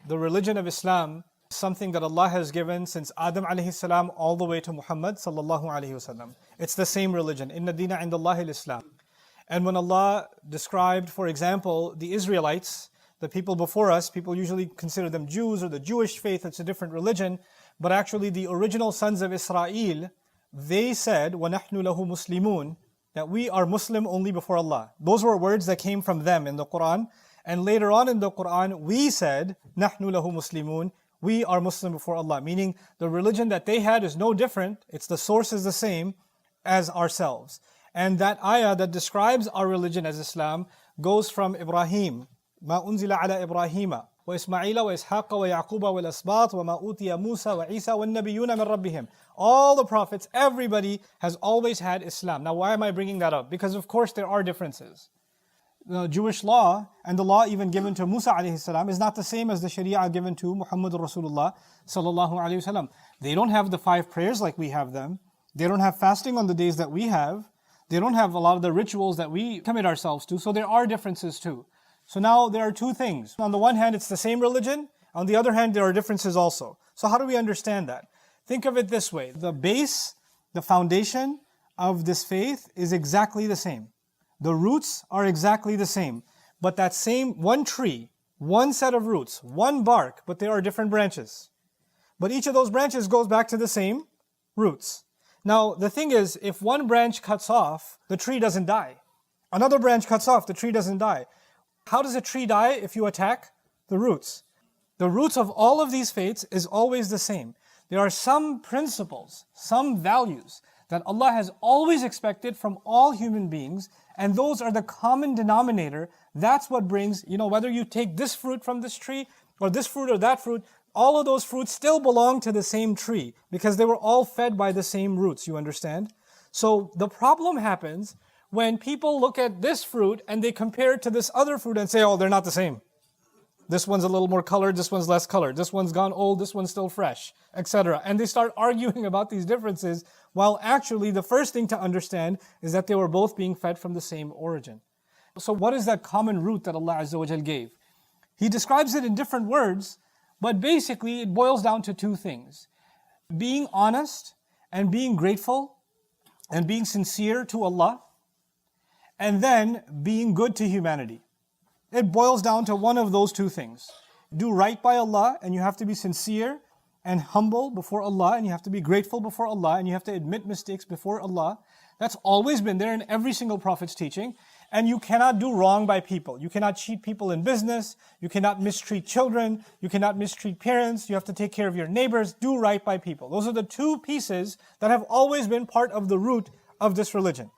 The religion of Islam is something that Allah has given since Adam alayhi salam all the way to Muhammad sallallahu alayhi wasallam. It's the same religion. Inna dina indallahi al-Islam. And when Allah described, for example, the Israelites, the people before us, people usually consider them Jews or the Jewish faith, it's a different religion. But actually the original sons of Israel, they said, وَنَحْنُ لَهُ مُسْلِمُونَ, that we are Muslim only before Allah. Those were words that came from them in the Qur'an. And later on in the Qur'an, we said, نَحْنُ لَهُ مُسْلِمُونَ, we are Muslim before Allah. Meaning the religion that they had is no different, it's the source is the same as ourselves. And that ayah that describes our religion as Islam goes from Ibrahim. مَا أُنزِلَ عَلَى إِبْرَاهِيمَ وَإِسْمَعِيلَ وَإِسْحَاقَ وَيَعْقُوبَ وَالْأَسْبَاطِ وَمَا أُوتِيَ مُوسَى وَعِيسَى وَالنَّبِيُّونَ مِنْ رَبِّهِمْ. All the prophets, everybody has always had Islam. Now why am I bringing that up? Because of course there are differences. The Jewish law and the law even given to Musa alayhi salam is not the same as the Sharia given to Muhammad Rasulullah sallallahu alayhi wasallam. They don't have the 5 prayers like we have them. They don't have fasting on the days that we have. They don't have a lot of the rituals that we commit ourselves to. So there are differences too. So now there are 2 things. On the one hand, it's the same religion. On the other hand, there are differences also. So how do we understand that? Think of it this way. The base, the foundation of this faith is exactly the same. The roots are exactly the same. But that same one tree, one set of roots, one bark, but there are different branches. But each of those branches goes back to the same roots. Now, the thing is, if one branch cuts off, the tree doesn't die. Another branch cuts off, the tree doesn't die. How does a tree die if you attack the roots? The roots of all of these faiths is always the same. There are some principles, some values that Allah has always expected from all human beings, and those are the common denominator. That's what brings, whether you take this fruit from this tree, or this fruit or that fruit, all of those fruits still belong to the same tree, because they were all fed by the same roots, you understand? So the problem happens when people look at this fruit and they compare it to this other fruit and say, oh, they're not the same. This one's a little more colored, this one's less colored, this one's gone old, this one's still fresh, etc. And they start arguing about these differences, while actually the first thing to understand is that they were both being fed from the same origin. So what is that common root that Allah Azza wa Jal gave? He describes it in different words, but basically it boils down to 2 things. Being honest and being grateful and being sincere to Allah, and then being good to humanity. It boils down to one of those 2 things. Do right by Allah, and you have to be sincere and humble before Allah, and you have to be grateful before Allah, and you have to admit mistakes before Allah. That's always been there in every single prophet's teaching. And you cannot do wrong by people. You cannot cheat people in business. You cannot mistreat children. You cannot mistreat parents. You have to take care of your neighbors. Do right by people. Those are the 2 pieces that have always been part of the root of this religion.